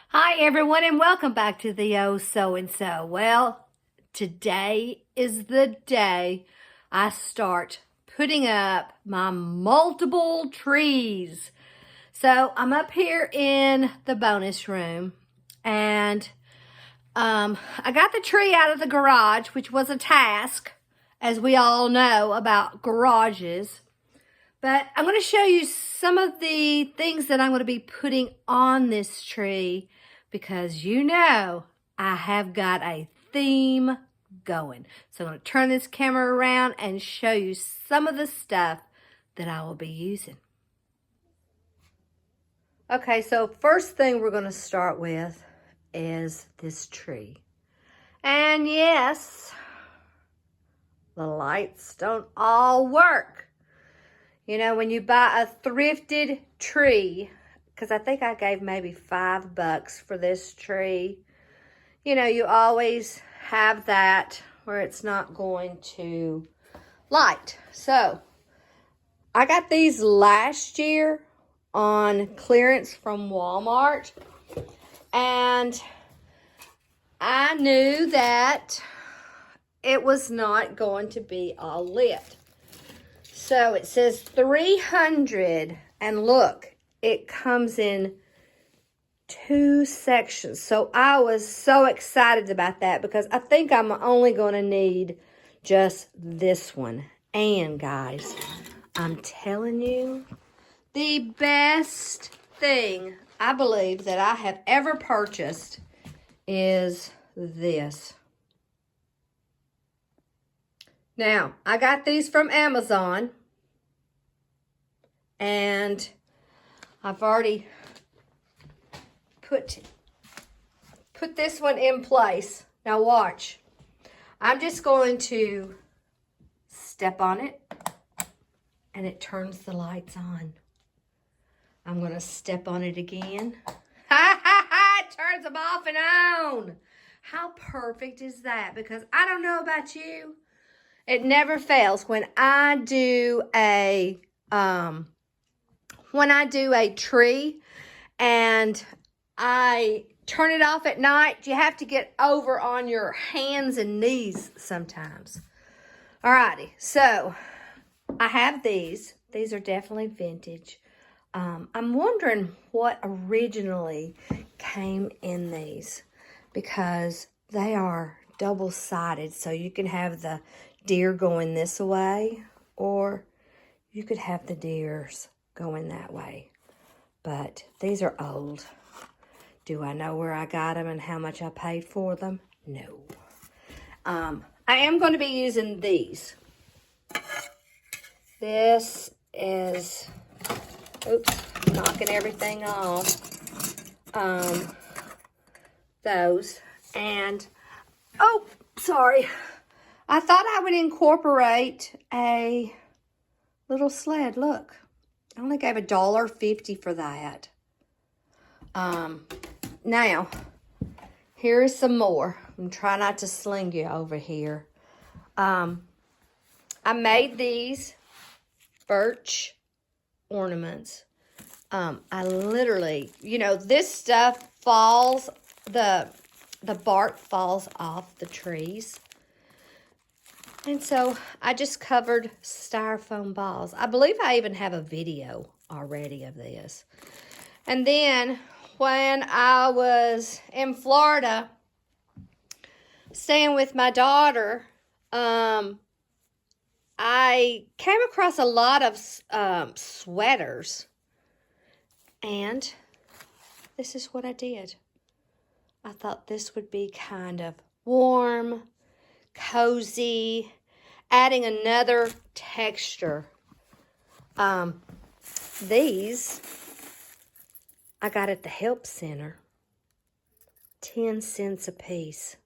Hi everyone and welcome back to the Oh So and So. Well, today is the day I start putting up my multiple trees. So I'm up here in the bonus room and I got the tree out of the garage, which was a task, as we all know about garages. But I'm going to show you some of the things that I'm going to be putting on this tree because I have got a theme going. So I'm going to turn this camera around and show you some of the stuff that I will be using. Okay, so first thing we're going to start with is this tree. And yes, the lights don't all work. You know, when you buy a thrifted tree, because I think I gave maybe $5 for this tree, you know, you always have that where it's not going to light. So, I got these last year on clearance from Walmart, and I knew that it was not going to be all lit. So it says 300, and look, it comes in 2 sections. So I was so excited about that because I think I'm only going to need just this one. And guys, I'm telling you, the best thing I believe that I have ever purchased is this. Now, I got these from Amazon, and I've already put this one in place. Now watch. I'm just going to step on it, and it turns the lights on. I'm going to step on it again. Ha ha ha! It turns them off and on. How perfect is that? Because I don't know about you, it never fails when I do a tree and I turn it off at night. You have to get over on your hands and knees sometimes. Alrighty, so I have these. These are definitely vintage. I'm wondering what originally came in these because they are double-sided, so you can have the deer going this way, or you could have the deers going that way. But these are old. Do I know where I got them and how much I paid for them? No. I am going to be using these. This is, oops, knocking everything off. Those. And, oh, sorry. I thought I would incorporate a little sled. Look, I only gave $1.50 for that. Now, here is some more. I'm trying not to sling you over here. I made these birch ornaments. I literally, you know, this stuff falls, the bark falls off the trees. And so I just covered styrofoam balls. I believe I even have a video already of this. And then when I was in Florida staying with my daughter, I came across a lot of sweaters. And this is what I did. I thought this would be kind of warm, cozy, adding another texture. These I got at the help center, 10 cents a piece.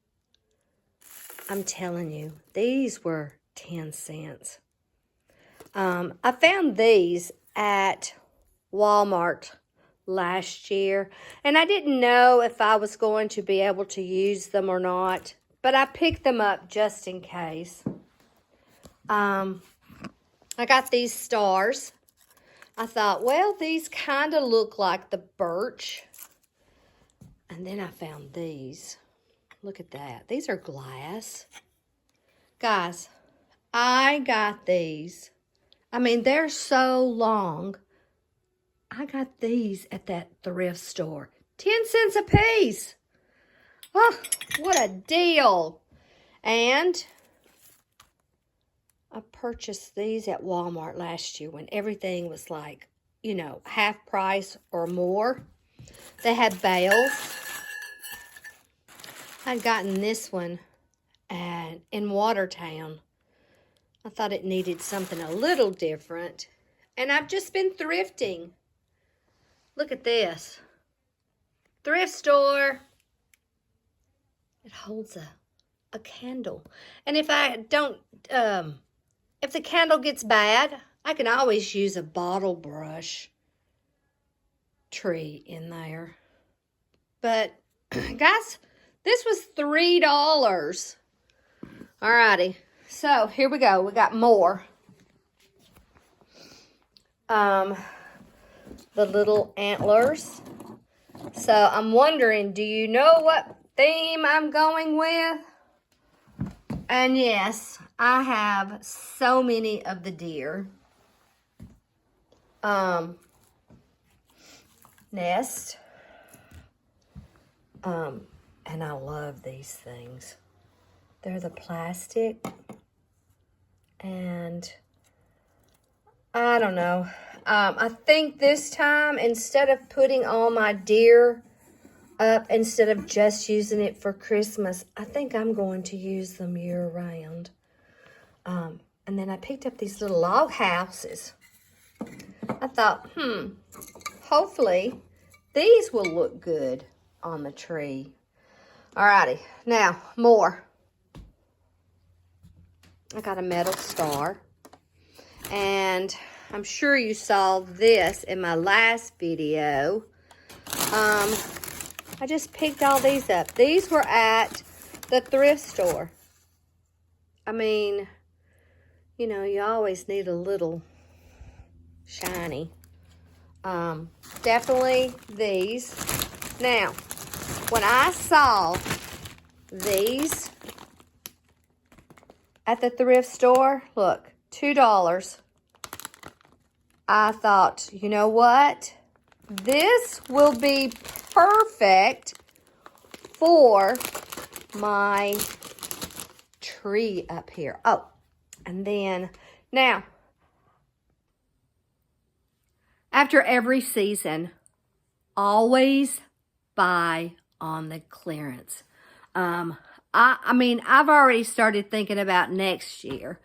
I'm telling you, these were 10 cents. I found these at Walmart last year, and I didn't know if I was going to be able to use them or not, but I picked them up just in case. I got these stars. I thought, well, these kind of look like the birch. And then I found these. Look at that. These are glass. Guys, I got these. I mean, they're so long. I got these at that thrift store. 10 cents a piece. Oh, what a deal. And I purchased these at Walmart last year when everything was like, you know, half price or more. They had bales. I'd gotten this one in Watertown. I thought it needed something a little different. And I've just been thrifting. Look at this. Thrift store. It holds a candle. And if I don't, if the candle gets bad, I can always use a bottle brush tree in there. But, guys, this was $3. Alrighty. So, here we go. We got more. The little antlers. So, I'm wondering, do you know what theme I'm going with? And yes, I have so many of the deer. Nest. And I love these things. They're the plastic. And I don't know. I think this time, instead of putting all my deer up, instead of just using it for Christmas, I think I'm going to use them year-round. And then I picked up these little log houses. I thought, hopefully these will look good on the tree. Alrighty, now more. I got a metal star. And I'm sure you saw this in my last video. I just picked all these up. These were at the thrift store. I mean, you know, you always need a little shiny. Definitely these. Now, when I saw these at the thrift store, look, $2. I thought, you know what? This will be perfect for my tree up here. Oh, and then now, after every season, always buy on the clearance. I mean, I've already started thinking about next year.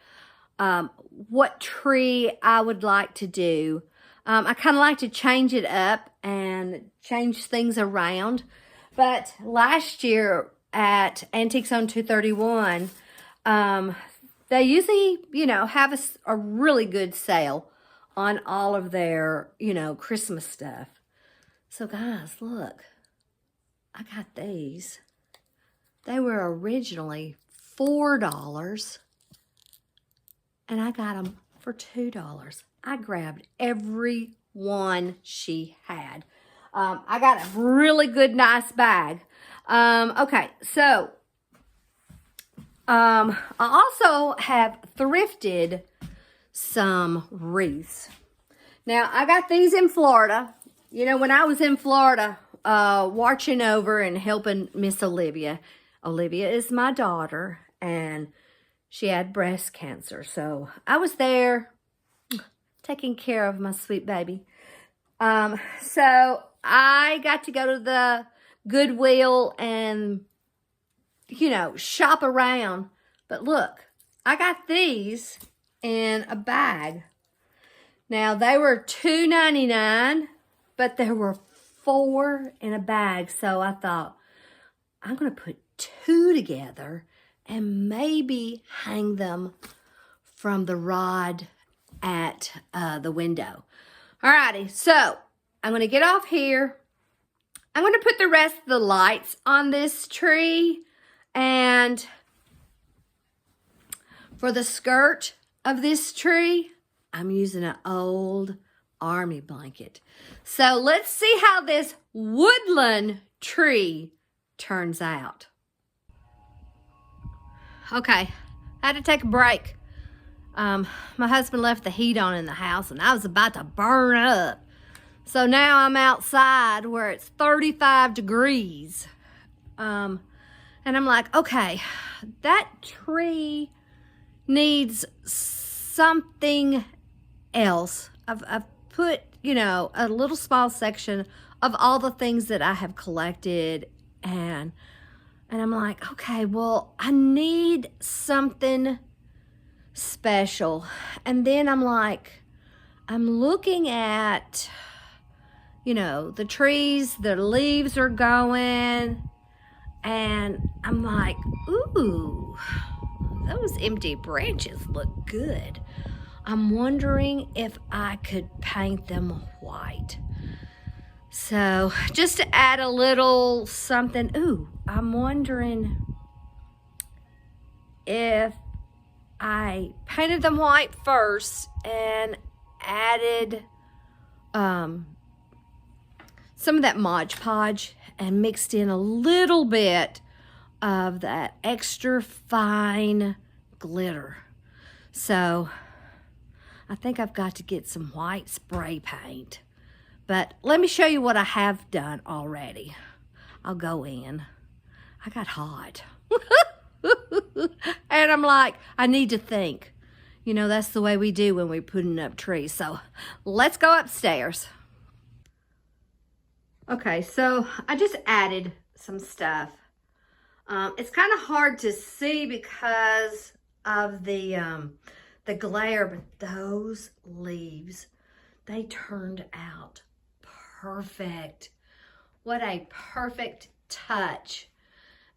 What tree I would like to do. I kind of like to change it up and change things around. But last year at Antiques on 231, they usually, you know, have a really good sale on all of their, you know, Christmas stuff. So guys, look, I got these. They were originally $4. And I got them for $2. I grabbed every one she had. I got a really good, nice bag. Okay, so I also have thrifted some wreaths. Now, I got these in Florida. You know, when I was in Florida, watching over and helping Miss Olivia. Olivia is my daughter, and she had breast cancer. So I was there taking care of my sweet baby. So I got to go to the Goodwill and, you know, shop around. But look, I got these in a bag. Now, they were $2.99, but there were 4 in a bag. So I thought, I'm going to put 2 together and maybe hang them from the rod at the window. Alrighty, so I'm going to get off here. I'm going to put the rest of the lights on this tree. And for the skirt of this tree, I'm using an old army blanket. So let's see how this woodland tree turns out. Okay, I had to take a break. My husband left the heat on in the house and I was about to burn up. So now I'm outside where it's 35 degrees. And I'm like, okay, that tree needs something else. I've put, you know, a little small section of all the things that I have collected, and I'm like, okay, well, I need something special. And then I'm like, I'm looking at, you know, the trees, the leaves are going, and I'm like, ooh, those empty branches look good. I'm wondering if I could paint them white. So just to add a little something, ooh, I'm wondering if I painted them white first and added some of that Mod Podge and mixed in a little bit of that extra fine glitter. So I think I've got to get some white spray paint. But let me show you what I have done already. I'll go in. I got hot. And I'm like, I need to think. You know, that's the way we do when we're putting up trees. So let's go upstairs. Okay, so I just added some stuff. It's kind of hard to see because of the glare, but those leaves, they turned out perfect. What a perfect touch.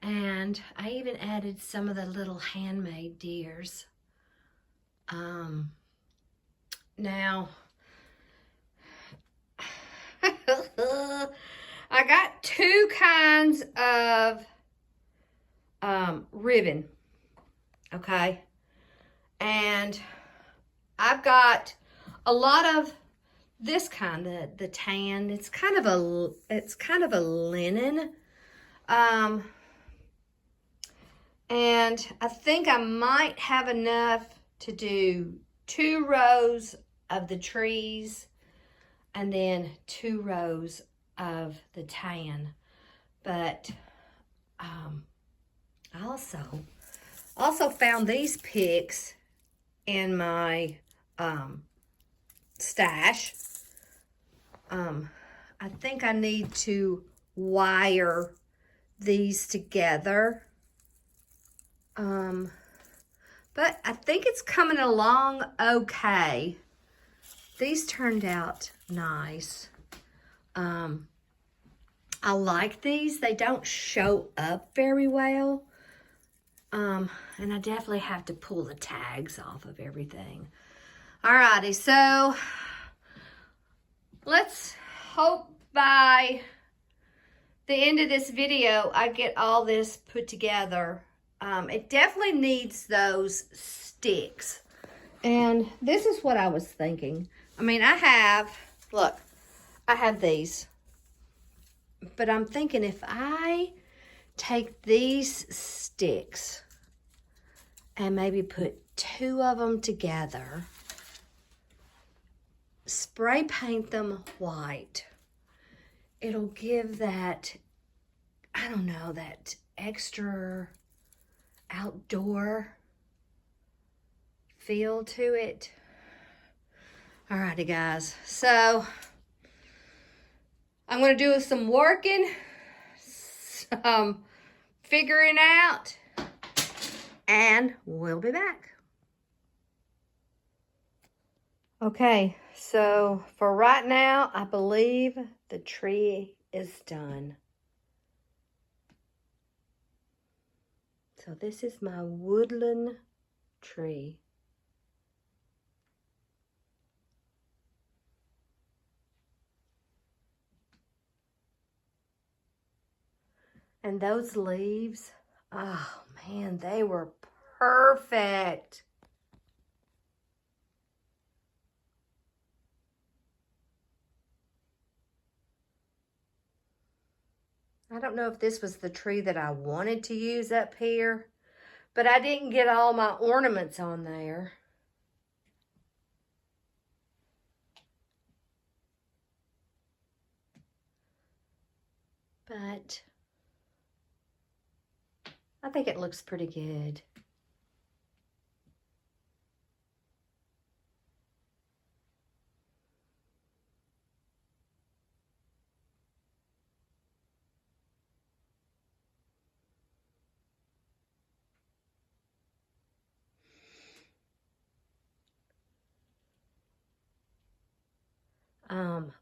And I even added some of the little handmade deers. Now, I got two kinds of ribbon, okay? And I've got a lot of this kind, the tan. It's kind of a linen. And I think I might have enough to do 2 rows of the trees and then 2 rows of the tan. But I also found these picks in my stash. I think I need to wire these together. But I think it's coming along okay. These turned out nice. I like these. They don't show up very well. And I definitely have to pull the tags off of everything. Alrighty, so let's hope by the end of this video I get all this put together. It definitely needs those sticks. And this is what I was thinking. I mean, look, I have these. But I'm thinking if I take these sticks and maybe put 2 of them together, spray paint them white, it'll give that, I don't know, that extra outdoor feel to it. Alrighty, guys. So I'm going to do some working, some figuring out, and we'll be back. Okay, so for right now, I believe the tree is done. So this is my woodland tree. And those leaves, oh man, they were perfect. I don't know if this was the tree that I wanted to use up here, but I didn't get all my ornaments on there. But I think it looks pretty good.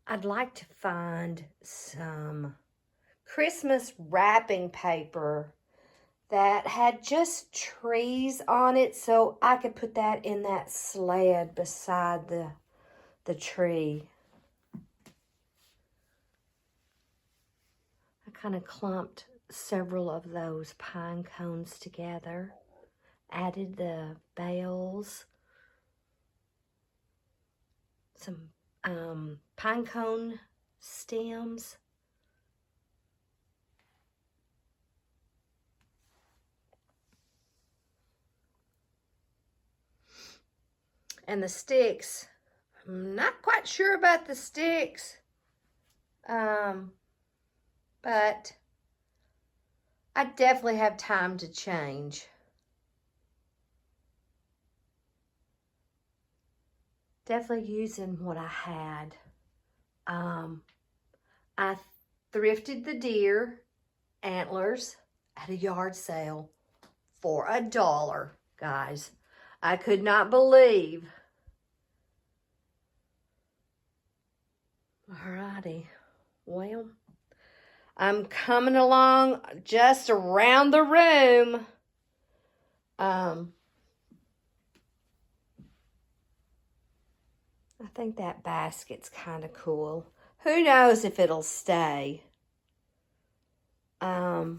I'd like to find some Christmas wrapping paper that had just trees on it so I could put that in that sled beside the tree. I kind of clumped several of those pine cones together, added the bales, some pine cone stems. And the sticks, I'm not quite sure about the sticks, but I definitely have time to change. Definitely using what I had. I thrifted the deer antlers at a yard sale for $1, guys. I could not believe. Alrighty, well, I'm coming along just around the room. I think that basket's kind of cool. Who knows if it'll stay? I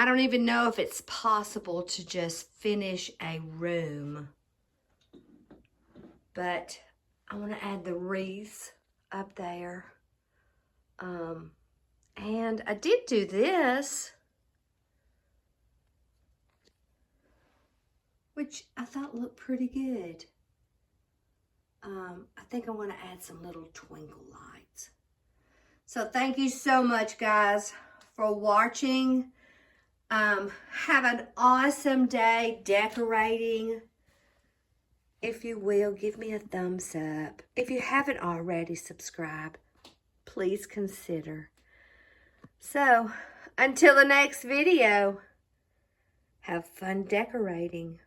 don't even know if it's possible to just finish a room. But I want to add the wreaths up there. And I did do this, which I thought looked pretty good. I think I want to add some little twinkle lights. So thank you so much, guys, for watching. Have an awesome day decorating. If you will, give me a thumbs up. If you haven't already subscribed, please consider. So, until the next video, have fun decorating.